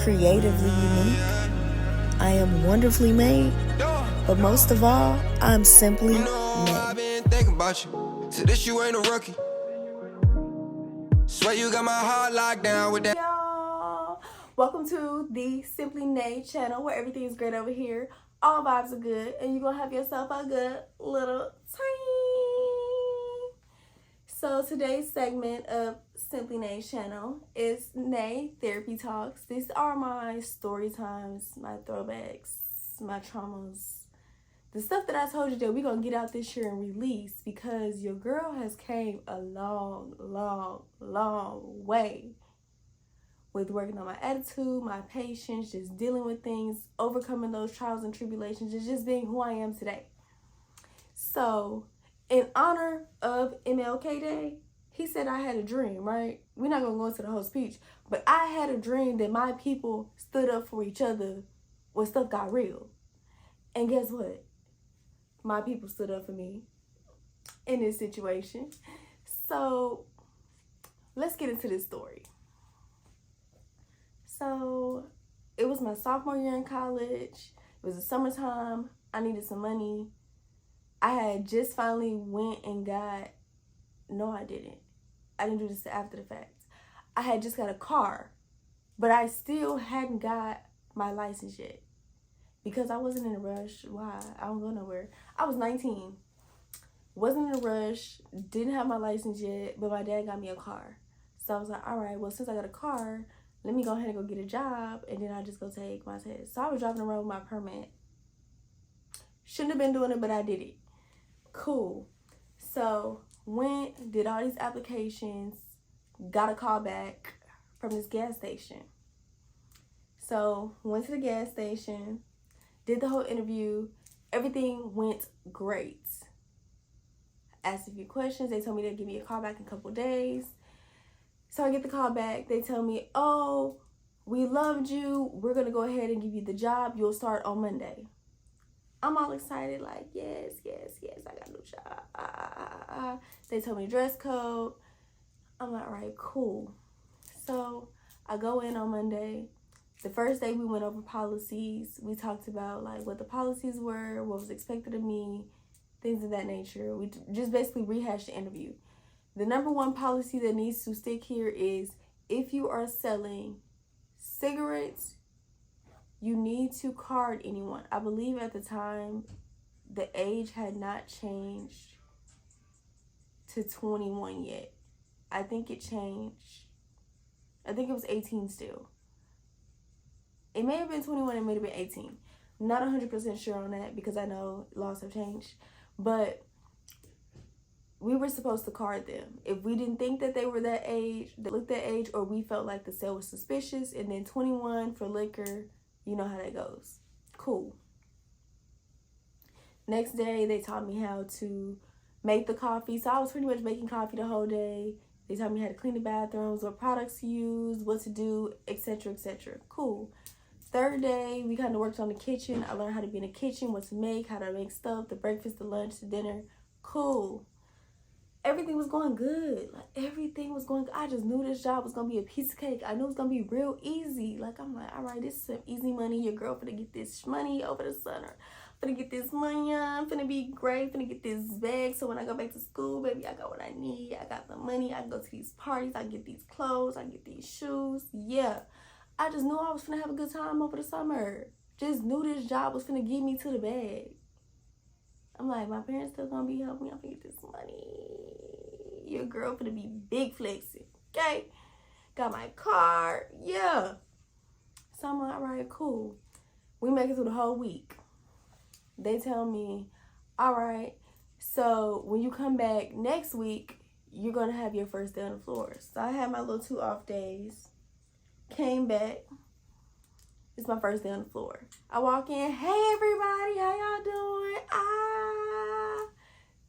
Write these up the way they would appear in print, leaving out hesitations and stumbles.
creatively unique. I am wonderfully made. But most of all, I'm simply made. I've been thinking about you. To this, you ain't a rookie. Swear you got my heart locked down with that. Y'all, welcome to the Simply Nay channel where everything is great over here. All vibes are good, and you're gonna have yourself a good little time. So today's segment of Simply Nay channel is Nay Therapy Talks. These are my story times, my throwbacks, my traumas, the stuff that I told you that we're gonna get out this year and release, because your girl has came a long way with working on my attitude, my patience, just dealing with things, overcoming those trials and tribulations, and just being who I am today. So in honor of MLK Day, he said I had a dream, right? We're not gonna go into the whole speech, but I had a dream that my people stood up for each other when stuff got real. And guess what? My people stood up for me in this situation. So let's get into this story. So it was my sophomore year in college. It was the summertime. I needed some money. I had just finally went and got, no I didn't. I didn't do this after the fact. I had just got a car, but I still hadn't got my license yet. Because I wasn't in a rush. Why? I don't go nowhere. I was 19. Wasn't in a rush. Didn't have my license yet. But my dad got me a car. So I was like, all right, well, since I got a car, let me go ahead and go get a job. And then I'll just go take my test. So I was driving around with my permit. Shouldn't have been doing it, but I did it. Cool. So went, did all these applications. Got a call back from this gas station. So went to the gas station. Did the whole interview. Everything went great. Asked a few questions. They told me they'd give me a call back in a couple days. So I get the call back. They tell me, oh, we loved you. We're going to go ahead and give you the job. You'll start on Monday. I'm all excited, like, yes, I got a new job. They told me dress code. I'm like, all right, cool. So I go in on Monday. The first day we went over policies. We talked about like what the policies were, what was expected of me, things of that nature. We just basically rehashed the interview. The number one policy that needs to stick here is if you are selling cigarettes, you need to card anyone. I believe at the time the age had not changed to 21 yet. I think it changed. I think it was 18 still. It may have been 21, it may have been 18. Not 100% sure on that because I know laws have changed. But we were supposed to card them. If we didn't think that they were that age, they looked that age, or we felt like the sale was suspicious, and then 21 for liquor, you know how that goes. Cool. Next day, they taught me how to make the coffee. So I was pretty much making coffee the whole day. They taught me how to clean the bathrooms, what products to use, what to do, etc., etc. Cool. Third day, we kind of worked on the kitchen. I learned how to be in the kitchen, what to make, how to make stuff, the breakfast, the lunch, the dinner. Cool. Everything was going good. Like, everything was going good. I just knew this job was going to be a piece of cake. I knew it was going to be real easy. Like, I'm like, all right, this is some easy money. Your girl finna get this money over the summer. Finna get this money on. Finna be great. Finna get this bag. So when I go back to school, baby, I got what I need. I got the money. I can go to these parties. I get these clothes. I get these shoes. Yeah. I just knew I was finna have a good time over the summer. Just knew this job was finna get me to the bag. I'm like, my parents still gonna be helping me. I'm finna get this money. Your girl finna be big flexing. Okay? Got my car. Yeah. So I'm like, all right, cool. We make it through the whole week. They tell me, all right, so when you come back next week, you're gonna have your first day on the floor. So I had my little 2 off days. Came back. It's my first day on the floor. I walk in. Hey, everybody. How y'all doing?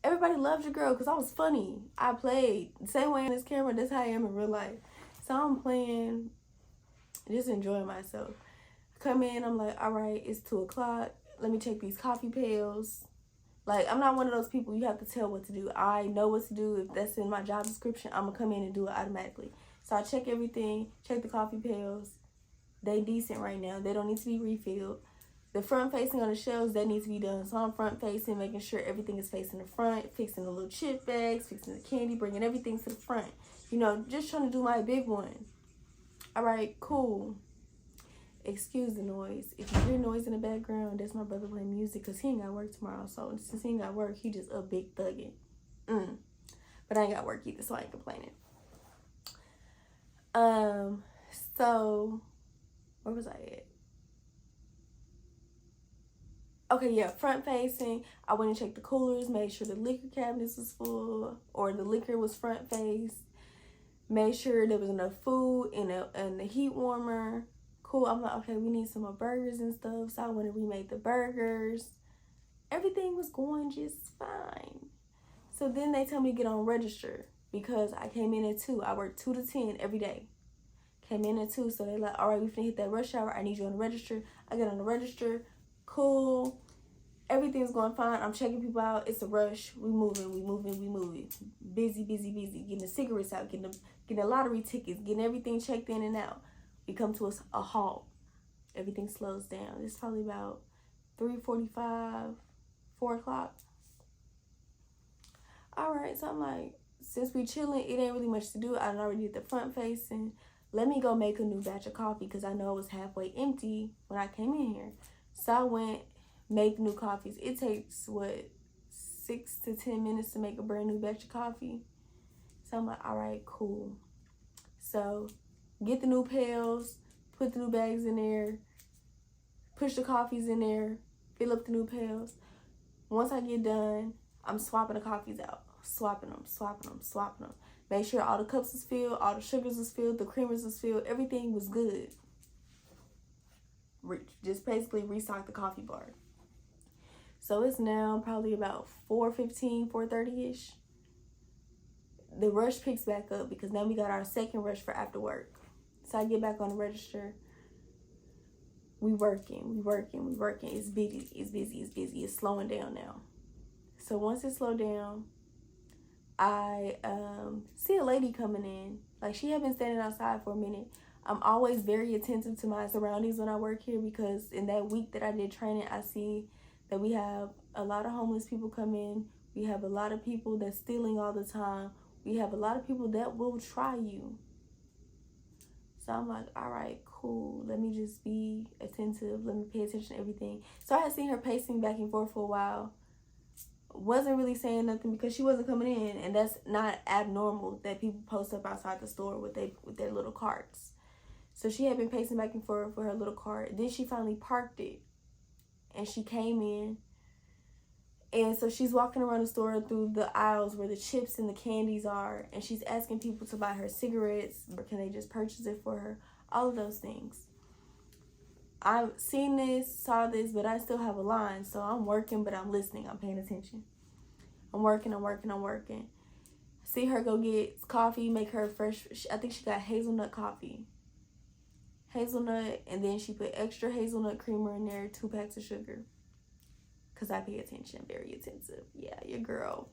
Everybody loves your girl because I was funny. I played the same way on this camera. That's how I am in real life. So I'm playing, just enjoying myself. Come in. I'm like, all right, it's 2 o'clock. Let me check these coffee pails. Like, I'm not one of those people you have to tell what to do. I know what to do. If that's in my job description, I'm going to come in and do it automatically. So I check everything, check the coffee pails. They decent right now. They don't need to be refilled. The front facing on the shelves, that needs to be done. So I'm front facing, making sure everything is facing the front, fixing the little chip bags, fixing the candy, bringing everything to the front. You know, just trying to do my big one. All right, cool. Excuse the noise. If you hear noise in the background, that's my brother playing music because he ain't got work tomorrow. So since he ain't got work, he just a big thugging. But I ain't got work either, so I ain't complaining. So where was I at? Okay, yeah, front facing. I went and checked the coolers, made sure the liquor cabinets was full, or the liquor was front faced. Made sure there was enough food and the heat warmer. Cool. I'm like, okay, we need some more burgers and stuff. So I went and remade the burgers. Everything was going just fine. So then they tell me to get on register because I came in at 2. I work 2 to 10 every day. Came in at 2. So they like, all right, we finna hit that rush hour. I need you on the register. I get on the register. Cool. Everything's going fine. I'm checking people out. It's a rush. We moving. Busy. Getting the cigarettes out. Getting the lottery tickets. Getting everything checked in and out. We come to a halt. Everything slows down. It's probably about 3:45, 4 o'clock. All right. So I'm like, since we chilling, it ain't really much to do. I already did the front facing. Let me go make a new batch of coffee because I know it was halfway empty when I came in here. So I went, make new coffees. It takes, 6 to 10 minutes to make a brand new batch of coffee. So I'm like, all right, cool. So get the new pails, put the new bags in there, push the coffees in there, fill up the new pails. Once I get done, I'm swapping the coffees out. Swapping them. Make sure all the cups is filled, all the sugars was filled, the creamers was filled, everything was good. Just basically restock the coffee bar. So it's now probably about 4:15, 4:30-ish. The rush picks back up because now we got our second rush for after work. So I get back on the register. We working. It's busy. It's slowing down now. So once it slowed down, I see a lady coming in. Like, she had been standing outside for a minute. I'm always very attentive to my surroundings when I work here because in that week that I did training, I see that we have a lot of homeless people come in. We have a lot of people that's stealing all the time. We have a lot of people that will try you. So I'm like, all right, cool. Let me just be attentive. Let me pay attention to everything. So I had seen her pacing back and forth for a while. Wasn't really saying nothing because she wasn't coming in, and that's not abnormal that people post up outside the store with their little carts. So she had been pacing back and forth with her little cart. Then she finally parked it, and she came in. And so she's walking around the store through the aisles where the chips and the candies are, and she's asking people to buy her cigarettes, or can they just purchase it for her? All of those things. I've seen this, saw this, but I still have a line. So I'm working, but I'm listening. I'm paying attention. I'm working. See her go get coffee, make her fresh. I think she got hazelnut coffee. Hazelnut, and then she put extra hazelnut creamer in there, 2 packs of sugar. Because I pay attention, very attentive. Yeah, your girl.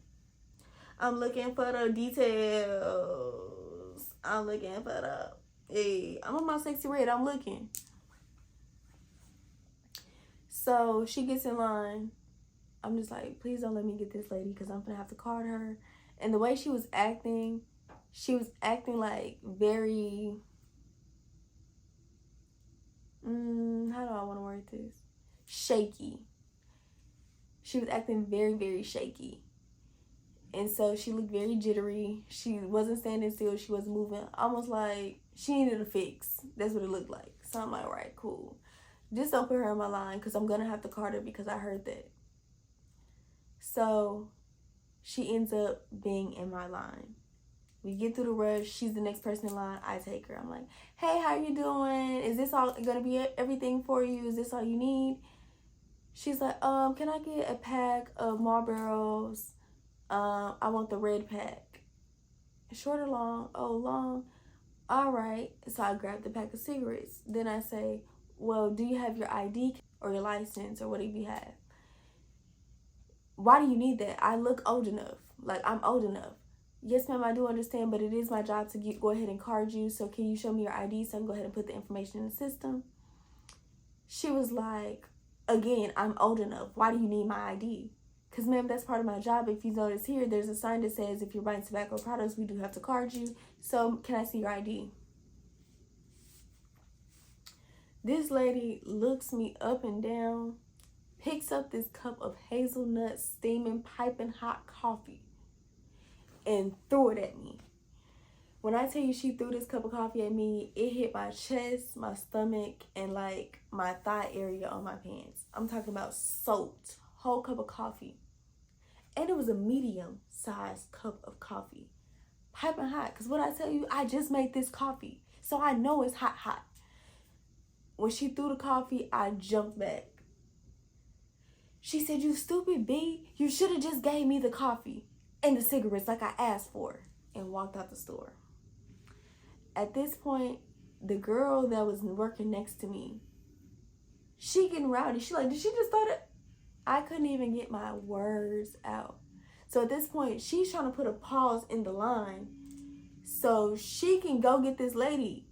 I'm looking for the details. Hey, I'm on my sexy red. I'm looking. So she gets in line. I'm just like, please don't let me get this lady because I'm going to have to card her. And the way she was acting like very, how do I want to word this? Shaky. She was acting very, very shaky. And so she looked very jittery. She wasn't standing still. She wasn't moving. Almost like she needed a fix. That's what it looked like. So I'm like, all right, cool. Just don't put her in my line because I'm going to have to card her because I heard that. So she ends up being in my line. We get through the rush. She's the next person in line. I take her. I'm like, hey, how you doing? Is this all going to be everything for you? Is this all you need? She's like, can I get a pack of Marlboros? I want the red pack. Short or long? Oh, long. All right. So I grab the pack of cigarettes. Then I say, well, do you have your ID or your license or whatever you have? Why do you need that? I look old enough. Like, I'm old enough. Yes, ma'am, I do understand, but it is my job to go ahead and card you. So can you show me your ID so I can go ahead and put the information in the system? She was like, again, I'm old enough. Why do you need my ID? Because, ma'am, that's part of my job. If you notice here, there's a sign that says if you're buying tobacco products, we do have to card you. So can I see your ID? This lady looks me up and down, picks up this cup of hazelnut steaming piping hot coffee and threw it at me. When I tell you she threw this cup of coffee at me, it hit my chest, my stomach, and like my thigh area on my pants. I'm talking about soaked, whole cup of coffee. And it was a medium-sized cup of coffee. Piping hot, because what I tell you, I just made this coffee. So I know it's hot. When she threw the coffee, I jumped back. She said, "You stupid B, you should have just gave me the coffee and the cigarettes like I asked for," and walked out the store. At this point, the girl that was working next to me, she getting rowdy. She like, "Did she just throw it?" I couldn't even get my words out. So at this point, she's trying to put a pause in the line so she can go get this lady,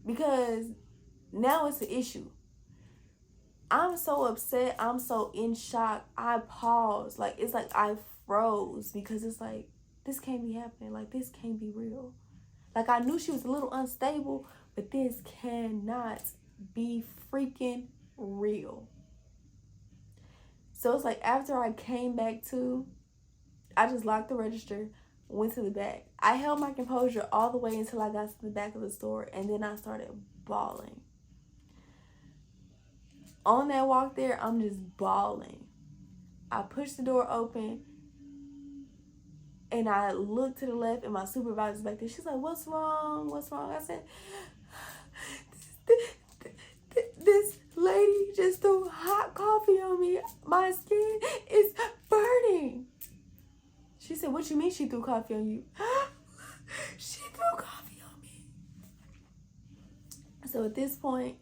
because now it's an issue. I'm so upset. I'm so in shock. I paused. Like, it's like I froze, because it's like, this can't be happening. Like, this can't be real. Like, I knew she was a little unstable, but this cannot be freaking real. So it's like, after I came back to, I just locked the register, went to the back. I held my composure all the way until I got to the back of the store, and then I started bawling. On that walk there, I'm just bawling. I pushed the door open, and I looked to the left, and my supervisor's back there. She's like, "What's wrong? What's wrong?" I said, "This lady just threw hot coffee on me. My skin is burning." She said, "What you mean she threw coffee on you?" "She threw coffee on me." So at this point,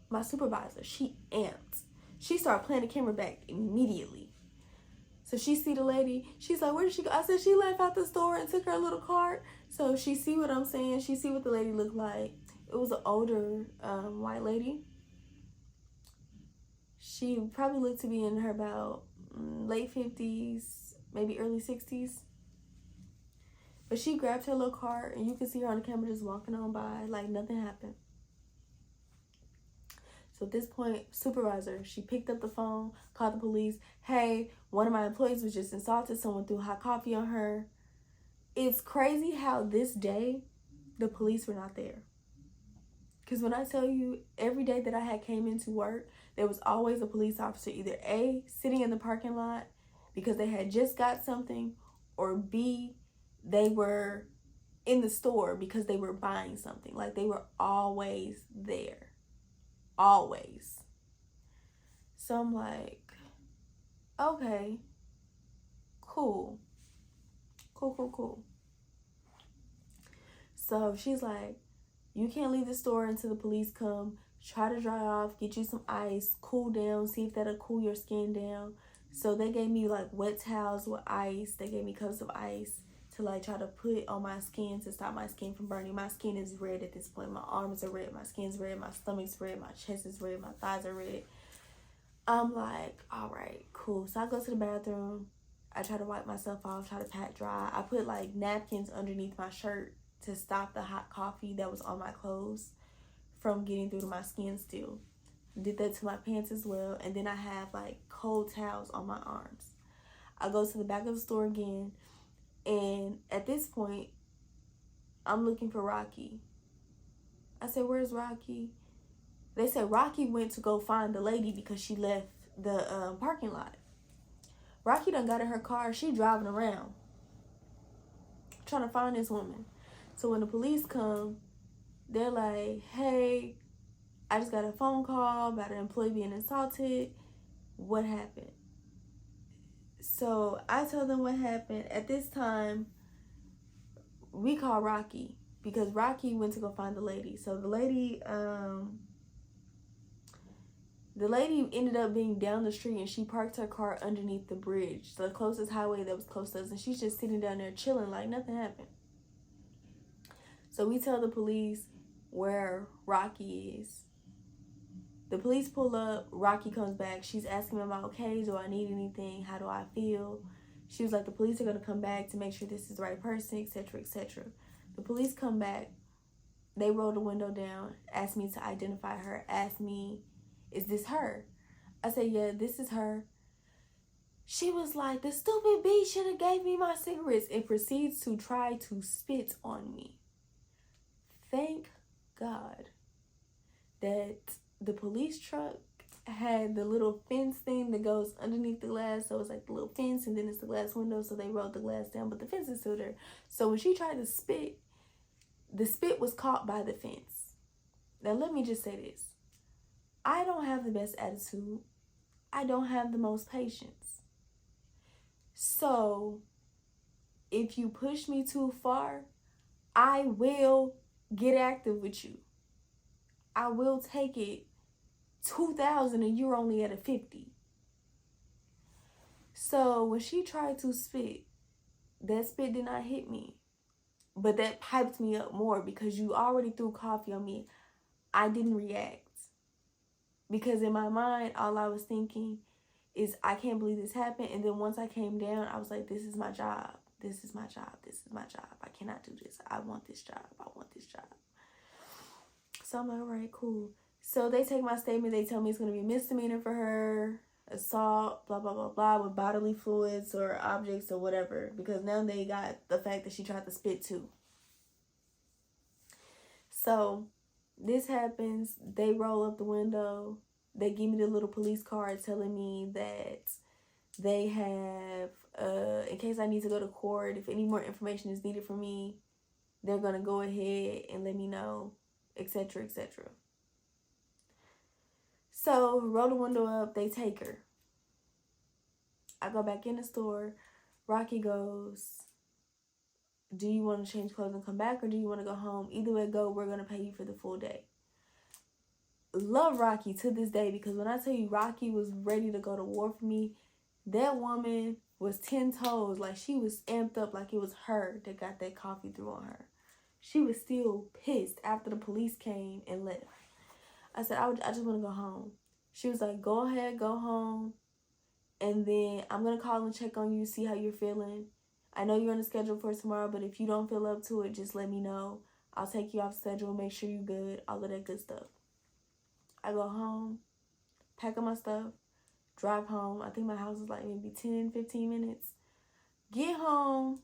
my supervisor, she amped. She started playing the camera back immediately. So she see the lady. She's like, "Where did she go?" I said, "She left out the store and took her little cart." So she see what I'm saying. She see what the lady looked like. It was an older white lady. She probably looked to be in her about late 50s, maybe early 60s. But she grabbed her little cart, and you can see her on the camera just walking on by like nothing happened. So at this point, supervisor, she picked up the phone, called the police. "Hey, one of my employees was just insulted. Someone threw hot coffee on her." It's crazy how this day, the police were not there. Because when I tell you, every day that I had came into work, there was always a police officer, either A, sitting in the parking lot because they had just got something, or B, they were in the store because they were buying something. Like, they were always there. Always. So I'm like, okay, cool. So she's like, "You can't leave the store until the police come. Try to dry off, get you some ice, cool down, see if that'll cool your skin down." So they gave me like wet towels with ice. They gave me cups of ice to like try to put on my skin to stop my skin from burning. My skin is red at this point. My arms are red, my skin's red, my stomach's red, my chest is red, my thighs are red. I'm like, all right, cool. So I go to the bathroom. I try to wipe myself off, try to pat dry. I put like napkins underneath my shirt to stop the hot coffee that was on my clothes from getting through to my skin still. Did that to my pants as well. And then I have like cold towels on my arms. I go to the back of the store again. And at this point, I'm looking for Rocky. I said, "Where's Rocky?" They said Rocky went to go find the lady because she left the parking lot. Rocky done got in her car. She driving around trying to find this woman. So when the police come, they're like, "Hey, I just got a phone call about an employee being assaulted. What happened?" So I tell them what happened. At this time, we call Rocky because Rocky went to go find the lady. So the lady, The lady ended up being down the street, and she parked her car underneath the bridge, the closest highway that was close to us, and she's just sitting down there chilling like nothing happened. So we tell the police where Rocky is. The police pull up. Rocky comes back. She's asking me, am I okay? Do I need anything? How do I feel? She was like, the police are going to come back to make sure this is the right person, etc., etc. The police come back. They roll the window down, ask me to identify her, ask me, is this her? I said, yeah, this is her. She was like, the stupid bitch should have gave me my cigarettes, and proceeds to try to spit on me. Thank God that the police truck had the little fence thing that goes underneath the glass. So it's like the little fence, and then it's the glass window. So they rolled the glass down, but the fence is still there. So when she tried to spit, the spit was caught by the fence. Now let me just say this. I don't have the best attitude. I don't have the most patience. So if you push me too far, I will get active with you. I will take it 2,000 and you're only at a 50. So when she tried to spit, that spit did not hit me. But that piped me up more because you already threw coffee on me. I didn't react. Because in my mind, all I was thinking is, I can't believe this happened. And then once I came down, I was like, this is my job. This is my job. This is my job. I cannot do this. I want this job. I want this job. So I'm like, all right, cool. So they take my statement. They tell me it's going to be a misdemeanor for her. Assault, blah, blah, blah, blah, with bodily fluids or objects or whatever. Because now they got the fact that she tried to spit too. So this happens. They roll up the window. They give me the little police card telling me that they have, in case I need to go to court, if any more information is needed from me, they're going to go ahead and let me know, etc., etc. So, roll the window up, they take her. I go back in the store. Rocky goes, do you want to change clothes and come back, or do you want to go home? Either way go, we're going to pay you for the full day. Love Rocky to this day, because when I tell you Rocky was ready to go to war for me, that woman was 10 toes. Like, she was amped up like it was her that got that coffee through on her. She was still pissed after the police came and left. I said, I just want to go home. She was like, go ahead, go home. And then I'm going to call and check on you, see how you're feeling. I know you're on the schedule for tomorrow, but if you don't feel up to it, just let me know. I'll take you off schedule, make sure you're good, all of that good stuff. I go home, pack up my stuff, drive home. I think my house is like maybe 10, 15 minutes. Get home.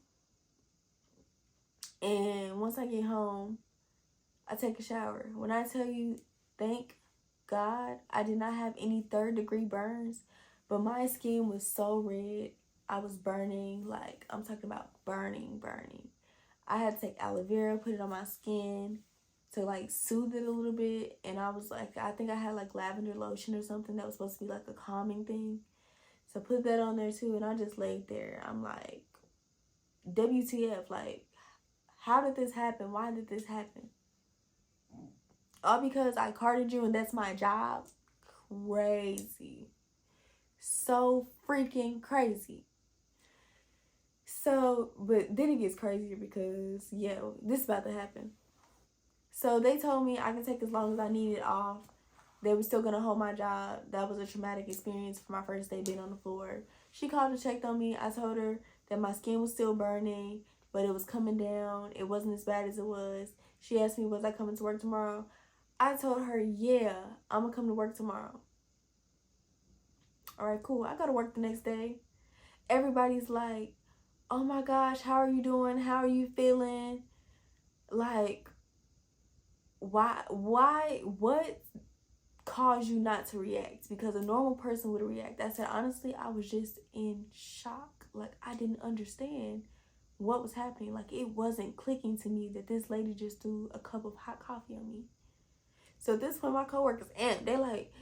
And once I get home, I take a shower. When I tell you, thank God, I did not have any 3rd-degree burns, but my skin was so red. I was burning, like, I'm talking about burning. I had to take aloe vera, put it on my skin to, like, soothe it a little bit. And I was like, I think I had, like, lavender lotion or something that was supposed to be, like, a calming thing. So I put that on there, too, and I just laid there. I'm like, WTF, like, how did this happen? Why did this happen? All because I carded you and that's my job? Crazy. So freaking crazy. So, but then it gets crazier because, yeah, this is about to happen. So they told me I can take as long as I needed off. They were still going to hold my job. That was a traumatic experience for my first day being on the floor. She called and checked on me. I told her that my skin was still burning, but it was coming down. It wasn't as bad as it was. She asked me, was I coming to work tomorrow? I told her, yeah, I'm going to come to work tomorrow. All right, cool. I go to work the next day. Everybody's like, oh my gosh, how are you doing? How are you feeling? Like, why, what caused you not to react? Because a normal person would react. I said, honestly, I was just in shock. Like, I didn't understand what was happening. Like, it wasn't clicking to me that this lady just threw a cup of hot coffee on me. So at this point, my coworkers amped. They're like,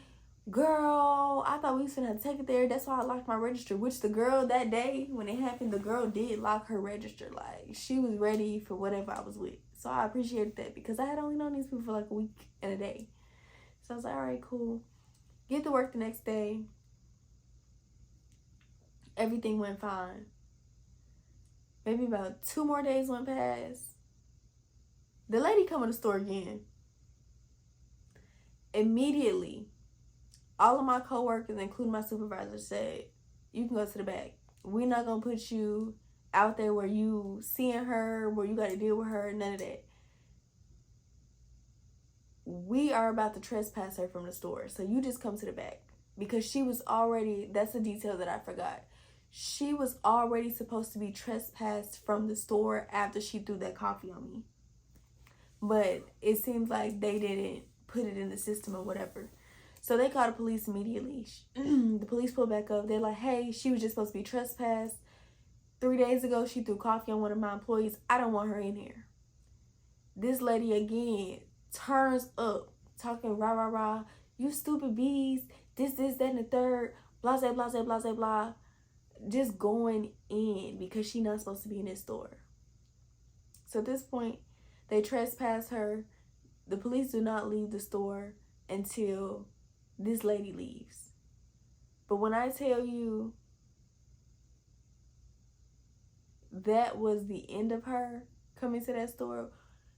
girl, I thought we was gonna take it there. That's why I locked my register. Which the girl that day, when it happened, the girl did lock her register. Like, she was ready for whatever I was with. So I appreciated that because I had only known these people for like a week and a day. So I was like, all right, cool. Get to work the next day. Everything went fine. Maybe about 2 more days went past. The lady come in the store again. Immediately, all of my coworkers, including my supervisor, said, you can go to the back. We're not going to put you out there where you seeing her, where you got to deal with her, none of that. We are about to trespass her from the store, so you just come to the back. Because she was already, that's a detail that I forgot. She was already supposed to be trespassed from the store after she threw that coffee on me. But it seems like they didn't put it in the system or whatever. So they called the police immediately. The police pulled back up. They're like, hey, she was just supposed to be trespassed. 3 days ago, she threw coffee on one of my employees. I don't want her in here. This lady again turns up, talking rah, rah, rah. You stupid bees. This, that, and the third. Blah, blah, blah, blah, blah, blah. Just going in because she's not supposed to be in this store. So at this point, they trespass her. The police do not leave the store until this lady leaves. But when I tell you that was the end of her coming to that store,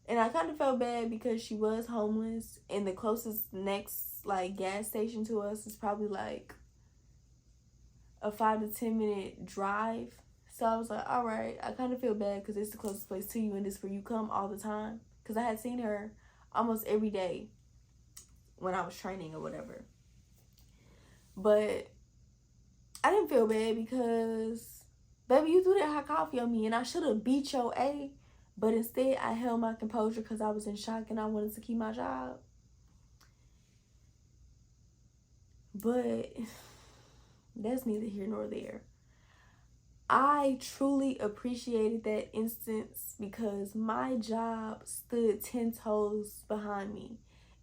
and I kind of felt bad because she was homeless, and the closest next like gas station to us is probably like a 5 to 10 minute drive. So I was like, all right, I kind of feel bad because it's the closest place to you and it's where you come all the time. Because I had seen her almost every day when I was training or whatever. But I didn't feel bad because, baby, you threw that hot coffee on me and I should have beat your A. But instead, I held my composure because I was in shock and I wanted to keep my job. But that's neither here nor there. I truly appreciated that instance because my job stood 10 toes behind me.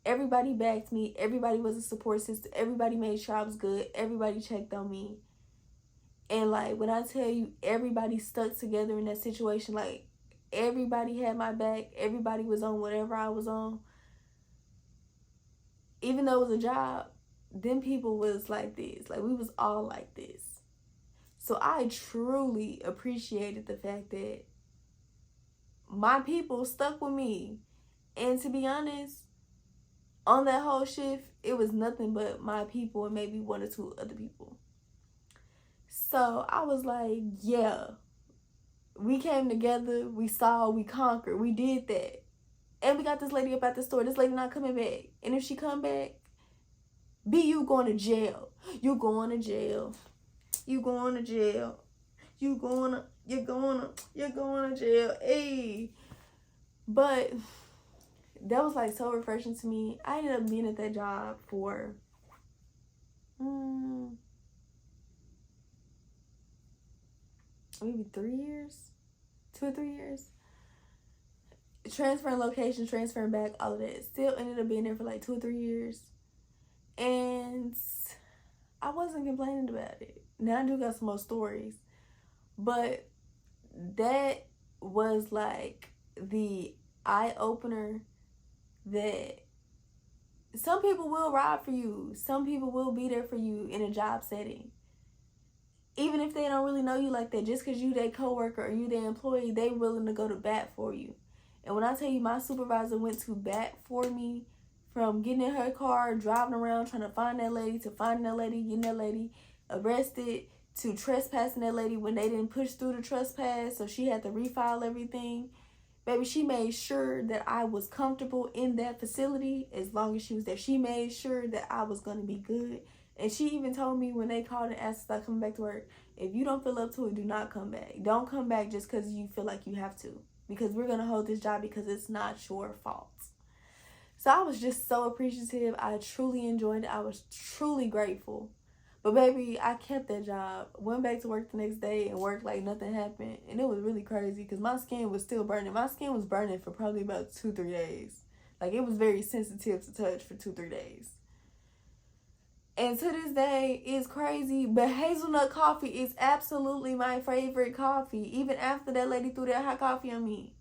Everybody backed me. Everybody was a support system. Everybody made sure I was good. Everybody checked on me. And like when I tell you everybody stuck together in that situation, like everybody had my back. Everybody was on whatever I was on. Even though it was a job, them people was like this. Like we was all like this. So I truly appreciated the fact that my people stuck with me. And to be honest, on that whole shift, it was nothing but my people and maybe 1 or 2 other people. So I was like, yeah, we came together, we saw, we conquered, we did that. And we got this lady up at the store. This lady not coming back. And if she come back, you going to jail. You going to jail. You going to jail. You're going to jail. Hey. But that was like so refreshing to me. I ended up being at that job for maybe 3 years, 2 or 3 years. Transferring locations, transferring back, all of that. Still ended up being there for like 2 or 3 years. And I wasn't complaining about it. Now I do got some more stories. But that was like the eye-opener that some people will ride for you. Some people will be there for you in a job setting. Even if they don't really know you like that, just because you their coworker or you their employee, they willing to go to bat for you. And when I tell you my supervisor went to bat for me, from getting in her car, driving around, trying to find that lady, to finding that lady, getting that lady arrested, to trespassing that lady when they didn't push through the trespass, so she had to refile everything. Baby, she made sure that I was comfortable in that facility as long as she was there. She made sure that I was going to be good. And she even told me when they called and asked about coming back to work, if you don't feel up to it, do not come back. Don't come back just because you feel like you have to. Because we're going to hold this job because it's not your fault. So I was just so appreciative. I truly enjoyed it. I was truly grateful. But baby, I kept that job. Went back to work the next day and worked like nothing happened. And it was really crazy because my skin was still burning. My skin was burning for probably about 2-3 days. Like it was very sensitive to touch for 2-3 days. And to this day, it's crazy. But hazelnut coffee is absolutely my favorite coffee. Even after that lady threw that hot coffee on me.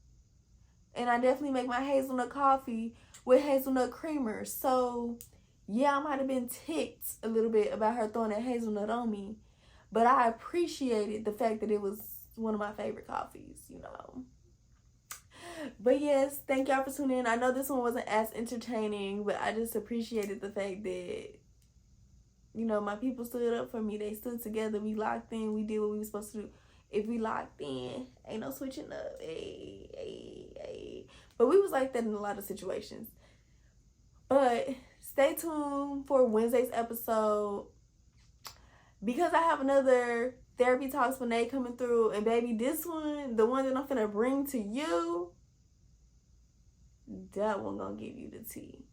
And I definitely make my hazelnut coffee with hazelnut creamer. So Yeah, I might have been ticked a little bit about her throwing that hazelnut on me, but I appreciated the fact that it was one of my favorite coffees, you know. But yes, thank y'all for tuning in. I know this one wasn't as entertaining, but I just appreciated the fact that, you know, my people stood up for me. They stood together. We locked in. We did what we were supposed to do. If we locked in, ain't no switching up. Hey, hey, hey. But we was like that in a lot of situations. But stay tuned for Wednesday's episode, because I have another Therapy Talks with Nate coming through. And baby, this one, the one that I'm finna bring to you, that one gonna give you the tea.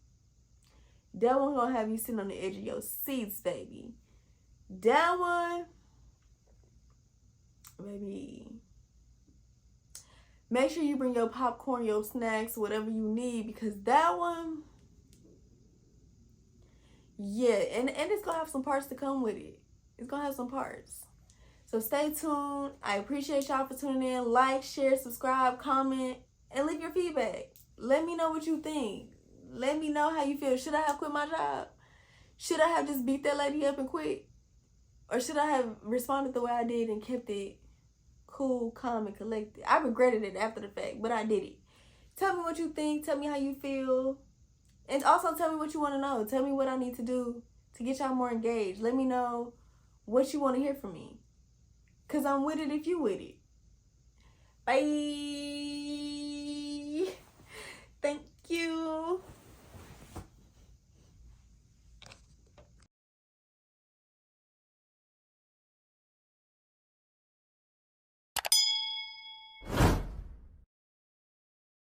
That one gonna have you sitting on the edge of your seats, baby. That one, baby, make sure you bring your popcorn, your snacks, whatever you need, because that one, yeah, and it's gonna have some parts to come with it. It's gonna have some parts. So stay tuned. I appreciate y'all for tuning in. Like, share, subscribe, comment, and leave your feedback. Let me know what you think. Let me know how you feel. Should I have quit my job? Should I have just beat that lady up and quit? Or should I have responded the way I did and kept it cool, calm, and collected? I regretted it after the fact, but I did it. Tell me what you think. Tell me how you feel. And also tell me what you want to know. Tell me what I need to do to get y'all more engaged. Let me know what you want to hear from me. Because I'm with it if you with it. Bye. Thank you.